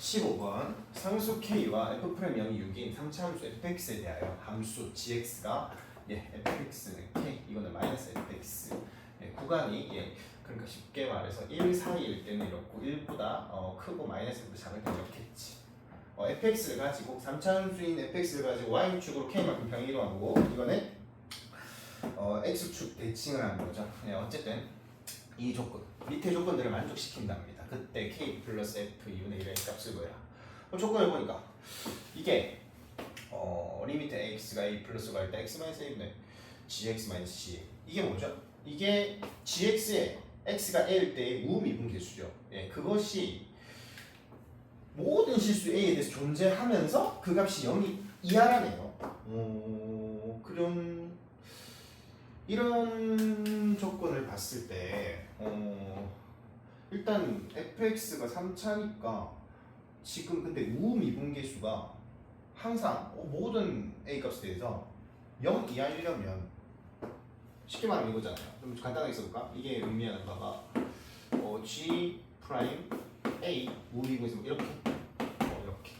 15번 상수 K와 F'M 0이 6인 3차함수 fx에 대하여 함수 gx가 fx는 K 이거는 마이너스 fx 구간이 그러니까 쉽게 말해서 1 사이일 때는 이렇고 1보다 크고 마이너스보다 작을 때는 이렇겠지. fx를 가지고 3차함수인 fx를 가지고 y축으로 K만큼 평행 이동하고 이거는 x축 대칭을 하는 거죠. 어쨌든 이 조건 밑에 조건들을 만족시킨답니다. 그때 k 플러스 f 2분의 1의 값을 구해라. 조건을 보니까 이게 리미트 x가 a 플러스가 할 때 x 마이너스 1분의 gx 마이너스 g 이게 뭐죠? 이게 gx에 x가 a일 때의 우미분계수죠. 그것이 모든 실수 a에 대해서 존재하면서 그 값이 0이 이하라네요. 이런 조건을 봤을 때 일단 fx가 3차니까 지금 근데 우미분계수가 항상 모든 a 값에 대해서 0 이하이려면 쉽게 말하면 이거잖아요. 좀 간단하게 써볼까? 이게 의미하는 바가 g 프라임 a 우미분계수 이렇게 이렇게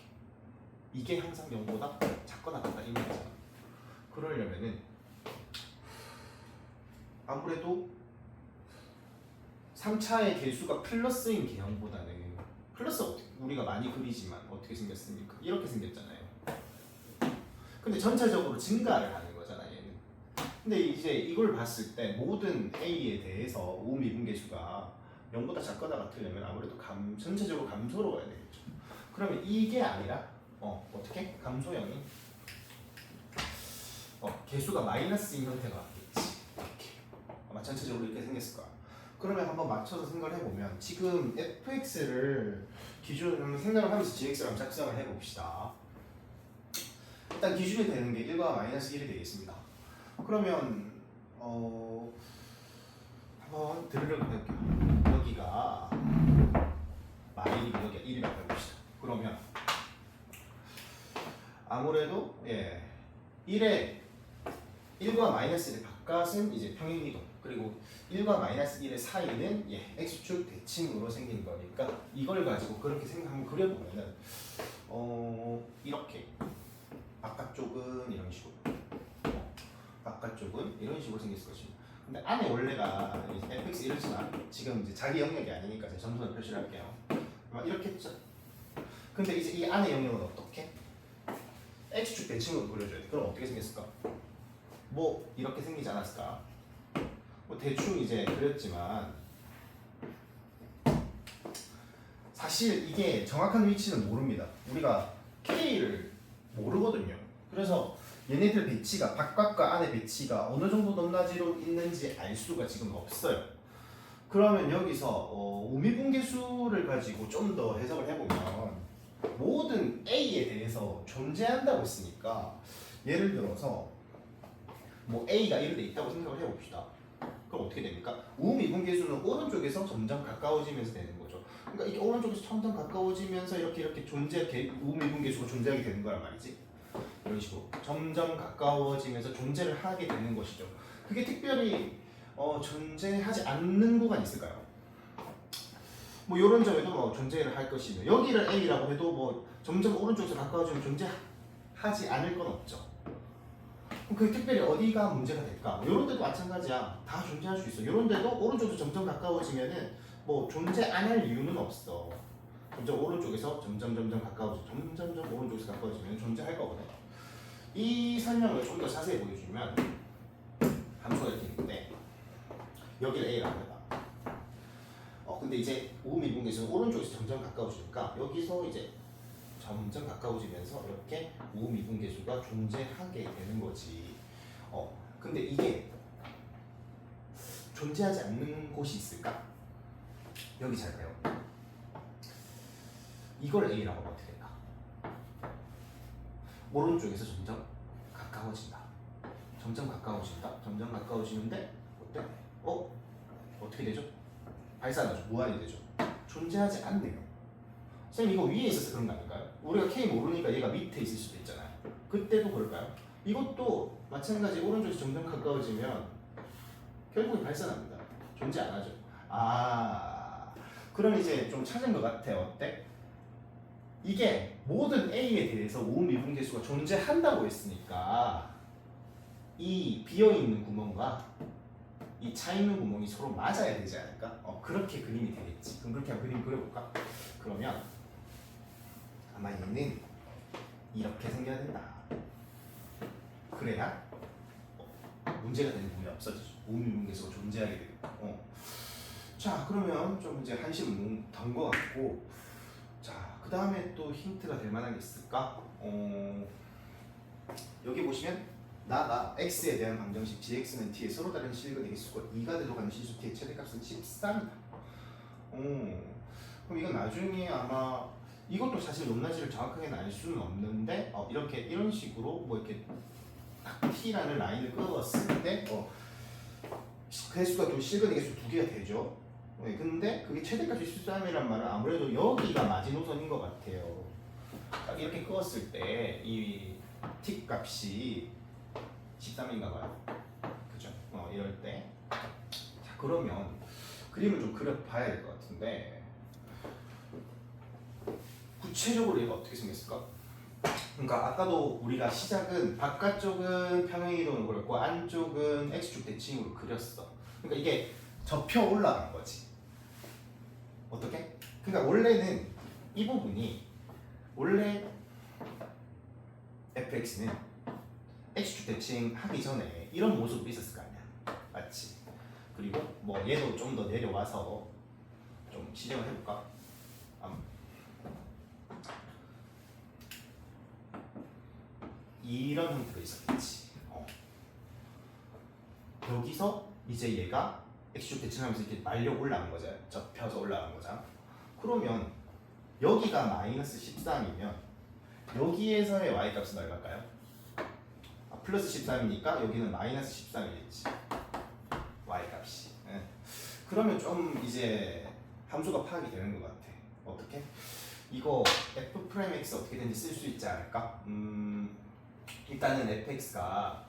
이게 항상 0보다 작거나 같다 이 말이잖아. 그러려면은 아무래도 3차의 개수가 플러스인 개형보다는 플러스 우리가 많이 그리지만 어떻게 생겼습니까? 이렇게 생겼잖아요. 근데 전체적으로 증가를 하는 거잖아 얘는. 근데 이제 이걸 봤을 때 모든 A에 대해서 우미분계수가 0보다 작거나 같으려면 아무래도 전체적으로 감소로 가야 되겠죠. 그러면 이게 아니라 어떻게? 감소형이 개수가 마이너스인 형태가 같겠지. 이렇게 아마 전체적으로 이렇게 생겼을 거야. 그러면 한번 맞춰서 생각을 해보면 지금 fx를 기준으로 생각을 하면서 gx를 한번 작성을 해봅시다. 일단 기준이 되는 게 1과 마이너스 1이 되겠습니다. 그러면 한번 들으려고 할게요. 여기가 마이너스 여기가 1이라고 해봅시다. 그러면 아무래도 1과 마이너스 1의 바깥은 이제 평행이동 그리고 1과 마이너스 1의 사이는 x축 대칭으로 생긴 거니까 이걸 가지고 그렇게 한번 그려보면은 이렇게 바깥쪽은 이런 식으로 바깥쪽은 이런 식으로 생겼을 것입니다. 근데 안에 원래가 fx 이렇지만 지금 이제 자기 영역이 아니니까 제가 점선을 표시를 할게요. 이렇게 했죠. 근데 이제 이 안의 영역은 어떻게? x축 대칭으로 그려줘야 돼. 그럼 어떻게 생겼을까? 뭐 이렇게 생기지 않았을까? 뭐 대충 이제 그렸지만 사실 이게 정확한 위치는 모릅니다. 우리가 K를 모르거든요. 그래서 얘네들 배치가 바깥과 안의 배치가 어느 정도 높낮이로 있는지 알 수가 지금 없어요. 그러면 여기서 우미분계수를 가지고 좀 더 해석을 해보면 모든 A에 대해서 존재한다고 했으니까 예를 들어서 뭐 A가 이렇게 돼 있다고 생각을 해봅시다. 그럼 어떻게 됩니까? 우미분계수는 오른쪽에서 점점 가까워지면서 되는 거죠. 그러니까 이게 오른쪽에서 점점 가까워지면서 이렇게 우미분계수가 존재하게 되는 거란 말이지. 이런 식으로 점점 가까워지면서 존재를 하게 되는 것이죠. 그게 특별히 존재하지 않는 구간이 있을까요? 뭐 이런 점에도 뭐 존재를 할 것이며 여기를 A라고 해도 뭐 점점 오른쪽에서 가까워지면 존재하지 않을 건 없죠. 그 특별히 어디가 문제가 될까? 이런 데도 마찬가지야. 다 존재할 수 있어. 이런 데도 오른쪽에서 점점 가까워지면은 뭐 존재 안 할 이유는 없어. 점점 오른쪽에서 점점 가까워져. 점점 오른쪽에서 가까워지면 존재할 거거든. 이 설명을 좀 더 자세히 보여주면 함수가 이렇게 있는데 여기를 A라고 해봐. 근데 이제 우미분계수는 오른쪽에서 점점 가까워지니까 여기서 이제 점점 가까워지면서 이렇게 우미분계수가 존재하게 되는 거지. 근데 이게 존재하지 않는 곳이 있을까? 여기 잘 봐요. 이걸 A라고 하면 어떻게 될까? 오른쪽에서 점점 가까워진다. 점점 가까워지는데 어때? 어떻게 되죠? 발산하죠. 무한이 되죠. 존재하지 않네요. 선생님 이거 위에 있어서 그런 거 아닐까요? 우리가 K 모르니까 얘가 밑에 있을 수도 있잖아요. 그때도 그럴까요? 이것도 마찬가지 오른쪽에서 점점 가까워지면 결국은 발산합니다. 존재 안 하죠. 그럼 이제 좀 찾은 것 같아. 어때? 이게 모든 A에 대해서 오음 미분계수가 존재한다고 했으니까 이 비어있는 구멍과 이 차있는 구멍이 서로 맞아야 되지 않을까? 그렇게 그림이 되겠지. 그럼 그렇게 한번 그림 그려볼까? 그러면 아마 얘는 이렇게 생겨야 된다. 그래야 문제가 되는 부분이 없어지죠. 오음 미분계수가 존재하게 되고. 자, 그러면 좀 이제 한심은 던 것 같고, 자, 그 다음에 또 힌트가 될 만한 게 있을까? 여기 보시면 나가 x에 대한 방정식 gx는 t의 서로 다른 실과 대개수가 2가 되도록 하는 실수 t의 최대값은 13이다. 그럼 이건 나중에 아마 이것도 사실 높낮이를 정확하게는 알 수는 없는데 이렇게 이런 식으로 뭐 이렇게 딱 t라는 라인을 그었을 때 개수가 또 실과 대개수 두 개가 되죠. 근데 그게 최대값이 13이란 말은 아무래도 여기가 마지노선인 것 같아요. 딱 이렇게 그었을 때 이 t 값이 13인가 봐요. 그죠? 이럴 때. 자, 그러면 그림을 좀 그려봐야 될 것 같은데 구체적으로 얘가 어떻게 생겼을까? 그러니까 아까도 우리가 시작은 바깥쪽은 평행이동을 그렸고 안쪽은 x축 대칭으로 그렸어. 그러니까 이게 접혀 올라간 거지. 어떻게? 그러니까 원래는 이 부분이 원래 fx는 x축 대칭 하기 전에 이런 모습으로 있었을 거 아니야. 맞지? 그리고 뭐 얘도 좀 더 내려와서 좀 시정을 해볼까? 이런 형태로 있었겠지. 여기서 이제 얘가 x축 대칭하면서 이렇게 말려 올라간 거죠. 접혀서 올라간 거잖아. 그러면 여기가 마이너스 13이면 여기에서의 y값은 얼마일까요? 플러스 13이니까 여기는 마이너스 13이겠지. y값이. 그러면 좀 이제 함수가 파악이 되는 것 같아. 어떻게? 이거 f'(x) 어떻게 되는지 쓸 수 있지 않을까? 일단은 fx가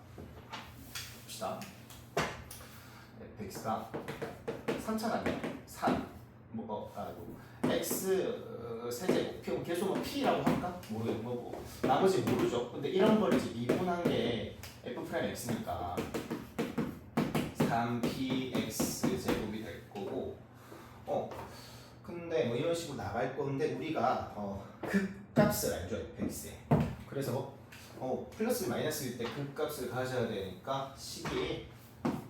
봅시다. fx가 3차라면 3 x 세제곱 계속 뭐 p라고 할까? 모르겠고 뭐 나머지 모르죠. 근데 이런 걸 이제 미분한 게 f'x니까 3px 제곱이 될 거고 근데 뭐 이런 식으로 나갈 건데 우리가 극값을 알죠 fx에. 그래서 플러스 마이너스일 때 극값을 가져야 되니까 식이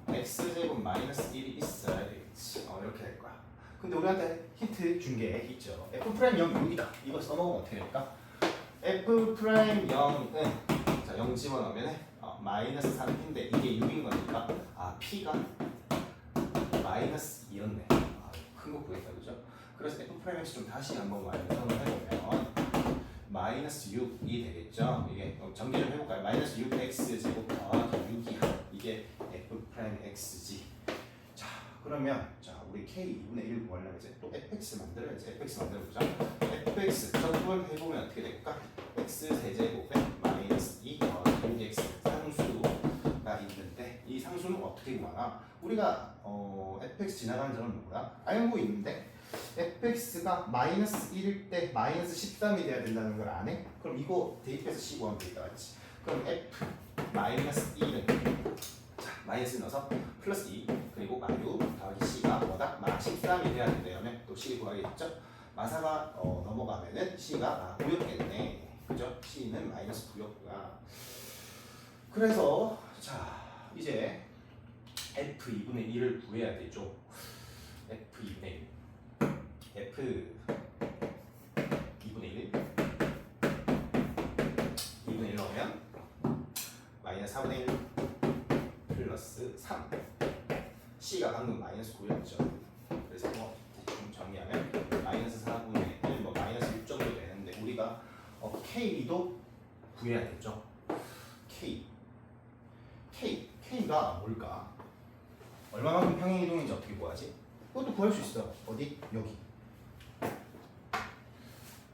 x제곱 마이너스 1이 있어야 되겠지. 이렇게 될 거야. 근데 우리한테 힌트 준 게 있죠. f'0 6이다. 이거 써먹으면 어떻게 될까? f'0은 자, 0 집어넣으면 마이너스 3p인데 이게 6인 거니까 p가 마이너스 2였네. 큰 거 구했다 그죠? 그래서 f'(x) 좀 다시 한번 완성을 해보면 마이너스 6이 되겠죠? 이게 정리 좀 해볼까요? 마이너스 6x 제곱 더하기 6이 이게 f'x지. 자, 그러면 우리 k 2분의 1 구하려면 이제 또 fx 만들어야지. fx 만들어보자. fx 적분을 해보면 어떻게 될까? x 세제곱에 마이너스 2 더하기 6x 상수가 있는데 이 상수는 어떻게 구하나? 우리가 fx 지나가는 점은 뭐야? 알고 있는데 fx가 마이너스 1일 때 마이너스 13이 돼야 된다는 걸 아네? 그럼 이거 대입해서 c 구하면 되겠다 맞지? 그럼 f 마이너스 1은 마이너스 넣어서 플러스 2 그리고 마유 더하기 c가 뭐다? 13이 돼야 된다면 또 c 구하겠죠? 마사가 넘어가면은 c가 9였겠네. 그죠? c는 마이너스 9였구나. 그래서 자 이제 f 2분의 1을 구해야 되죠. f 2분의 1 f 2분의 1 2분의 1 넣으면 마이너스 4분의 1 플러스 3 C가 방금 마이너스 9였죠. 그래서 대충 정리하면 마이너스 4분의 1 마이너스 6 정도 되는데 우리가 K도 구해야 되죠. K가 뭘까? 얼마만큼 평행이동인지 어떻게 구하지? 그것도 구할 수 있어. 어디? 여기.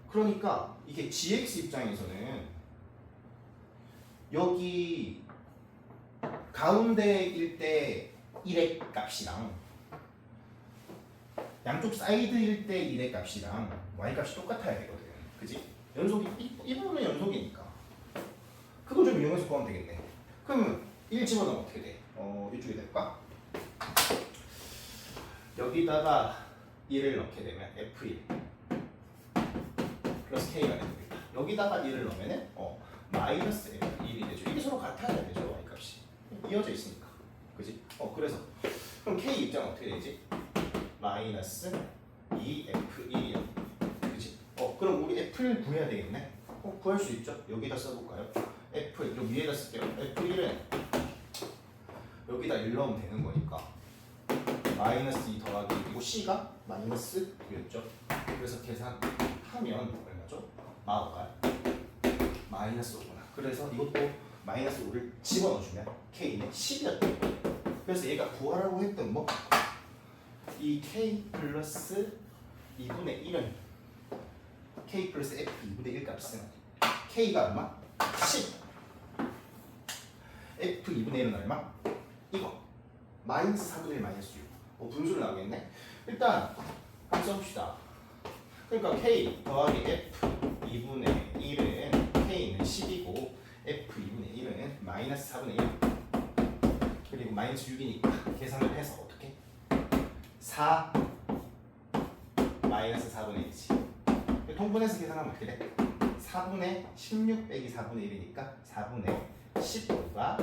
그러니까 이게 gx 입장에서는 여기 가운데일 때 1의 값이랑 양쪽 사이드일 때 1의 값이랑 y 값이 똑같아야 되거든. 그지? 연속이 이 부분은 연속이니까 그거 좀 이용해서 구하면 되겠네. 그러면 1 집어넣으면 어떻게 돼? 이쪽에 될까? 여기다가 1을 넣게 되면 F1 플러스 K가 됩니다. 여기다가 1을 넣으면은 마이너스 F1이 되죠. 이게 서로 같아야 되죠. Y 값이 이어져 있으니까, 그지? 그래서 그럼 K 입장은 어떻게 되지? 마이너스 2F1이요, 그지? 그럼 우리 F를 구해야 되겠네. 구할 수 있죠. 여기다 써볼까요? F 여기 위에다 쓸게요. F1은 여기다 1 넣으면 되는 거니까 마이너스 2 더하기 1이고 C가 마이너스 9였죠. 그래서 계산하면 얼마죠? 마오가 마이너스 5구나. 그래서 이것도 마이너스 5를 집어넣어주면 K는 10이었던 거예요. 그래서 얘가 구하라고 했던 뭐? 이 K 플러스 2분의 1은 K 플러스 F 2분의 1 값은 K가 얼마? 10. F 2분의 1은 얼마? 이거 마이너스 4분의 1 마이너스 6. 분수로 나오겠네. 일단 한번 써봅시다. 그러니까 K 더하기 F 2분의 1은 K는 10이고 F 2분의 1은 마이너스 4분의 1 그리고 마이너스 6이니까 계산을 해서 어떻게? 4 마이너스 4분의 1이지. 통분해서 계산하면 어떻게 돼? 4분의 16 빼기 4분의 1이니까 4분의 15가